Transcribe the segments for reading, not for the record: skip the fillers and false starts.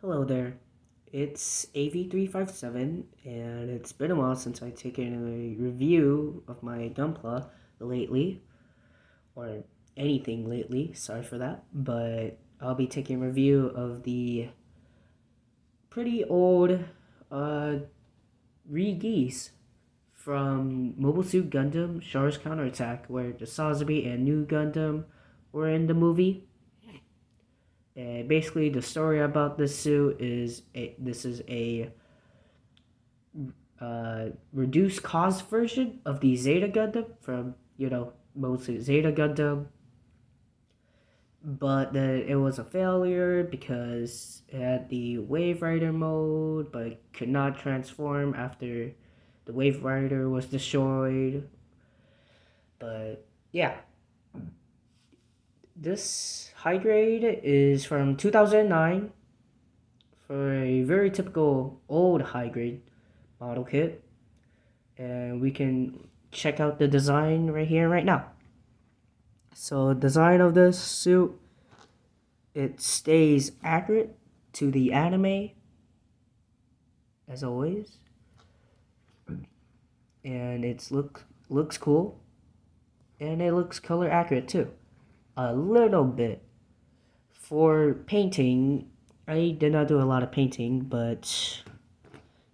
Hello there, it's AV357, and it's been a while since I've taken a review of my Gunpla lately, or anything lately, sorry for that, but I'll be taking a review of the pretty old RE-GZ from Mobile Suit Gundam Char's Counterattack, where the Sazabi and New Gundam were in the movie. And basically, the story about this suit is this is a reduced cost version of the Zeta Gundam from mostly Zeta Gundam, but then it was a failure because it had the Wave Rider mode, but could not transform after the Wave Rider was destroyed. But yeah, this high grade is from 2009 for a very typical old high grade model kit, and we can check out the design right here right now. So design of this suit, it stays accurate to the anime as always, and it's looks cool, and it looks color accurate too, a little bit. For painting, I did not do a lot of painting, but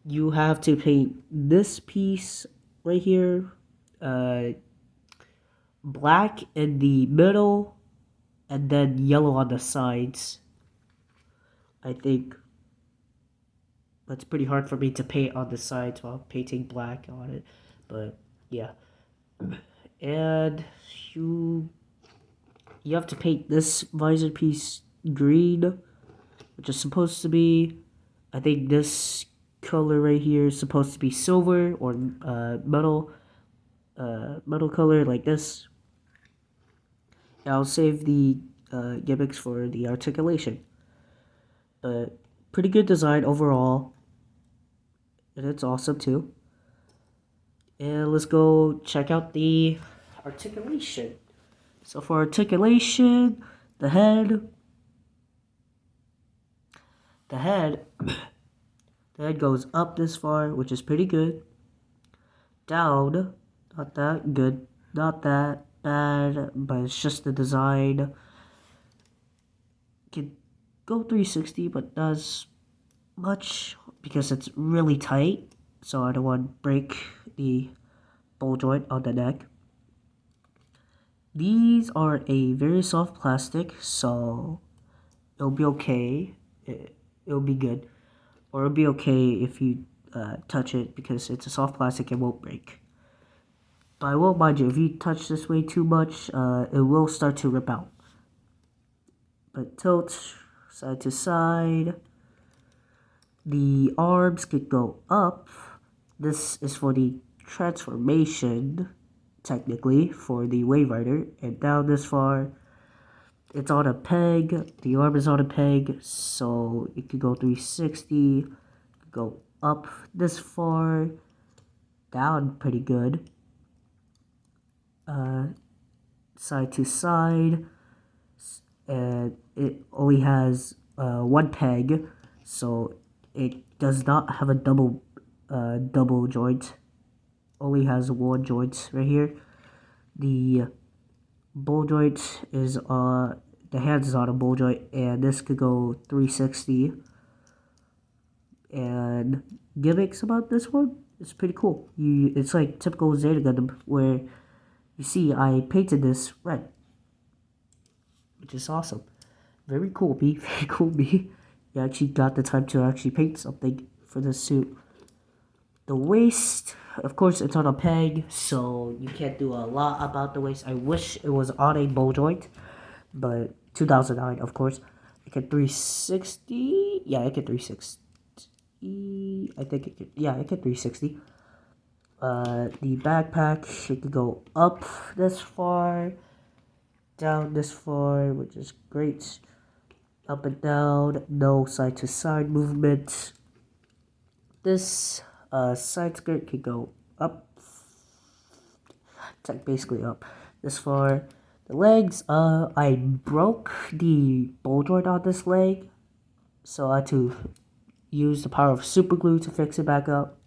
you have to paint this piece right here black in the middle and then yellow on the sides. I think that's pretty hard for me to paint on the sides while painting black on it, but yeah. And you have to paint this visor piece green, which is supposed to be, I think this color right here is supposed to be silver or metal color like this. I'll save the gimmicks for the articulation. But pretty good design overall, and it's awesome too. And let's go check out the articulation. So for articulation, the head, the head goes up this far, which is pretty good. Down, not that good, not that bad, but it's just the design. Can go 360, but not as much because it's really tight, so I don't want to break the ball joint on the neck. These are a very soft plastic, so it'll be okay. It'll be good, or it'll be okay if you touch it because it's a soft plastic. It won't break. But I won't mind you, if you touch this way too much, it will start to rip out. But tilt side to side. The arms could go up. This is for the transformation, technically, for the Wave Rider. And down this far, it's on a peg. The arm is on a peg, so it could go 360. Go up this far, down pretty good. Side to side, and it only has one peg, so it does not have a double joint. Only has one joint right here. The ball joint is the hands is on a ball joint, and this could go 360. And gimmicks about this one, it's pretty cool. It's like typical Zeta Gundam, where you see I painted this red, which is awesome. Very cool, me. Very cool, me. You actually got the time to actually paint something for this suit. The waist, of course, it's on a peg, so you can't do a lot about the waist. I wish it was on a ball joint, but 2009, of course. It can 360. Yeah, it can 360. I think it could. Yeah, it can 360. The backpack, it could go up this far, down this far, which is great. Up and down, no side to side movement. This side skirt could go up, basically up this far. The legs, I broke the ball joint on this leg, so I had to use the power of super glue to fix it back up.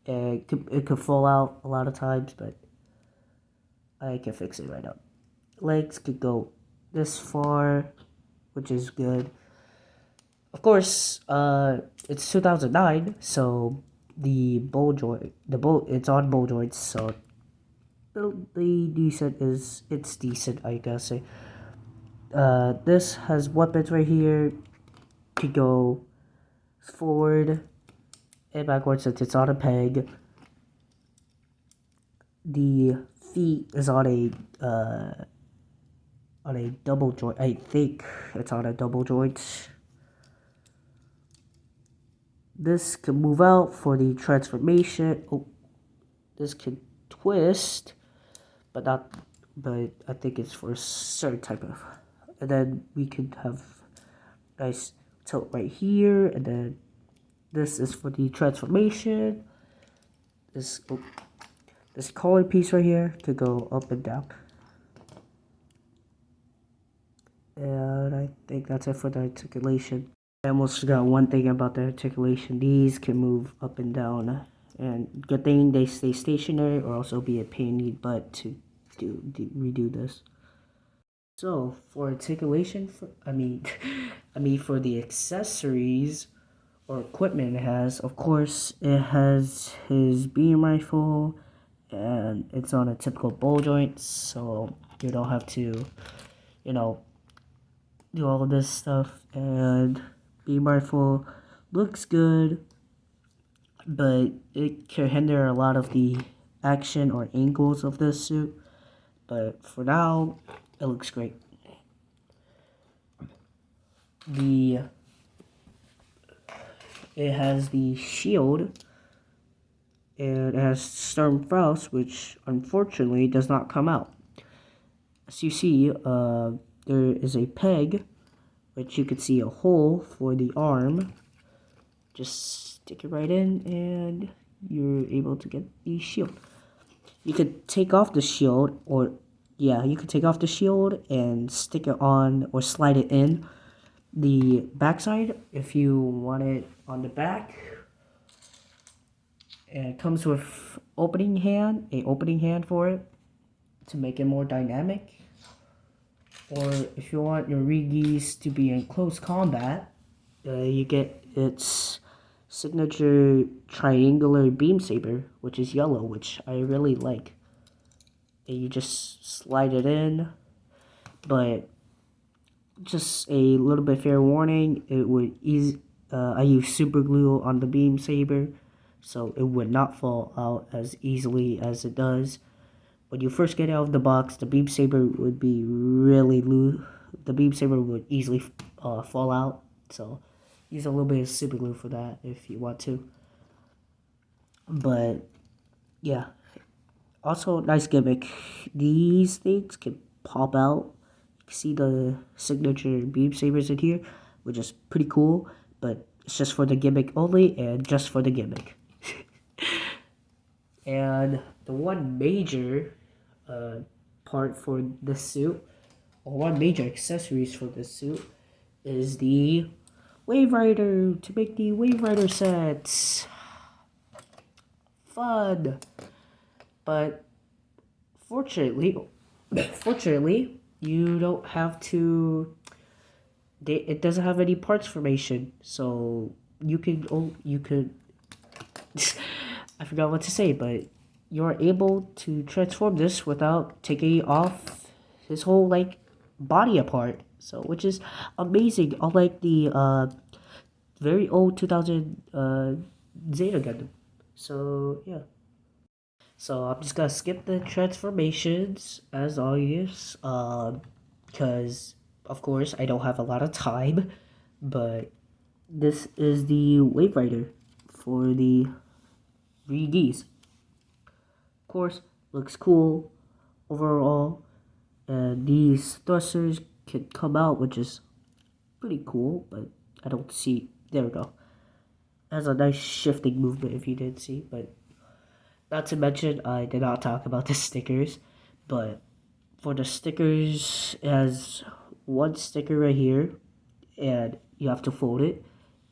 And it could fall out a lot of times, but I can fix it right up. Legs could go this far, which is good. Of course, it's 2009, so the bolt, it's on bolt joints, so the decent is, it's decent, I gotta say. This has weapons right here, could go forward and backwards since it's on a peg. The feet is on a double joint. I think it's on a double joint. This can move out for the transformation. Oh, this can twist, but I think it's for a certain type of. And then we could have nice tilt right here, and then this is for the transformation. This collar piece right here could go up and down. And I think that's it for the articulation. I almost forgot one thing about the articulation. These can move up and down. And good thing they stay stationary, or also be a pain in the butt to redo this. So for articulation, for the accessories or equipment it has, of course, it has his beam rifle, and it's on a typical ball joint, so you don't have to, do all this stuff. And beam rifle looks good, but it can hinder a lot of the action or angles of this suit. But for now, it looks great. It has the shield, and it has Storm Faust, which unfortunately does not come out. As you see, there is a peg, which you could see a hole for the arm. Just stick it right in, and you're able to get the shield. You could take off the shield, and stick it on or slide it in the backside if you want it on the back. And it comes with an opening hand for it to make it more dynamic. Or if you want your RE-GZ to be in close combat, you get its signature triangular beam saber, which is yellow, which I really like. And you just slide it in, but just a little bit fair warning, it would I use super glue on the beam saber, so it would not fall out as easily as it does. When you first get out of the box, the beam saber would be really loose. The beam saber would easily fall out, so use a little bit of super glue for that if you want to. But yeah, also nice gimmick. These things can pop out. You can see the signature beam sabers in here, which is pretty cool, but it's just for the gimmick only, and just for the gimmick. And the one major part for this suit, or one major accessories for this suit, is the Wave Rider, to make the Wave Rider sets. Fun! But fortunately, you don't have to, it doesn't have any parts formation, so you could I forgot what to say, but you're able to transform this without taking off his whole body apart, so which is amazing, unlike the very old 2000 Zeta Gundam. So yeah, so I'm just gonna skip the transformations as always, because of course I don't have a lot of time. But this is the Wave Rider for the RE-GZ. Of course, looks cool overall, and these thrusters can come out, which is pretty cool, but I don't see. There we go. Has a nice shifting movement if you didn't see, but not to mention I did not talk about the stickers, but for the stickers, it has one sticker right here, and you have to fold it.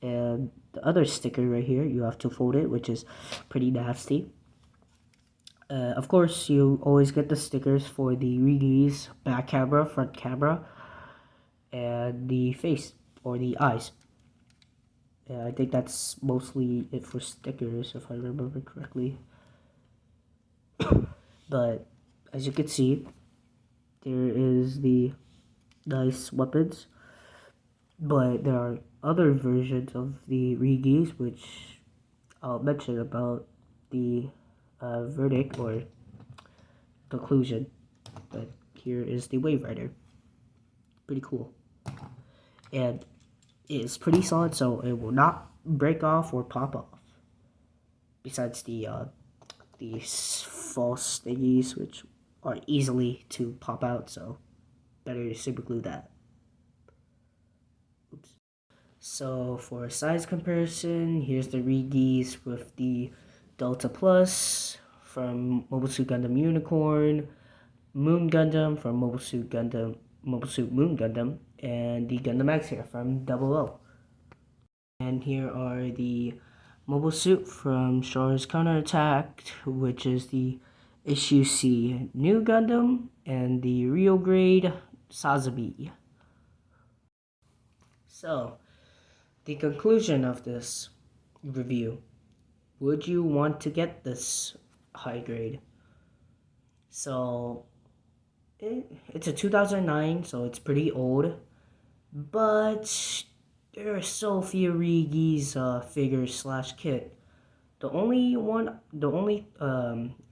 And the other sticker right here, you have to fold it, which is pretty nasty. Of course, you always get the stickers for the RE-GZ back camera, front camera, and the face or the eyes. I think that's mostly it for stickers, if I remember correctly. But as you can see, there is the nice weapons. But there are other versions of the RE-GZ, which I'll mention about the verdict or conclusion. But here is the Wave Rider. Pretty cool. And it's pretty solid, so it will not break off or pop off. Besides the false thingies, which are easily to pop out, so better super glue that. Oops. So for size comparison, here's the RE-GZ with the Delta Plus from Mobile Suit Gundam Unicorn, Moon Gundam from Mobile Suit Moon Gundam, and the Gundam X here from Double O. And here are the Mobile Suit from Char's Counterattack, which is the HGUC New Gundam, and the Rio Grade Sazabi. So, the conclusion of this review. Would you want to get this high grade? So, it's a 2009, so it's pretty old. But there are so few RE-GZ figures / kit. The only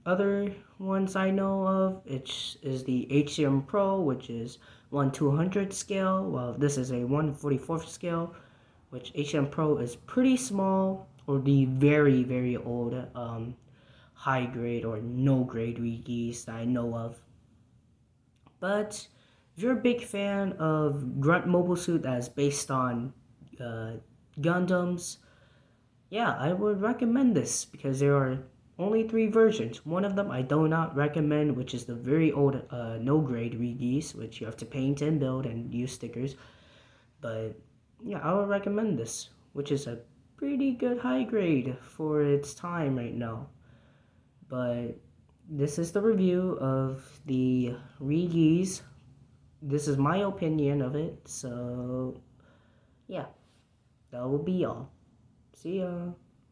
other ones I know of is the HCM Pro, which is 1/200 scale, while this is a 1/44 scale, which HCM Pro is pretty small, or the very, very old high grade or no grade RE-GZ that I know of. But if you're a big fan of Grunt Mobile Suit that is based on Gundams, yeah, I would recommend this because there are only 3 versions. One of them I do not recommend, which is the very old no grade RE-GZ, which you have to paint and build and use stickers. But yeah, I would recommend this, which is a pretty good high grade for its time right now. But this is the review of the RE-GZ. This is my opinion of it, so yeah, that will be all. See ya.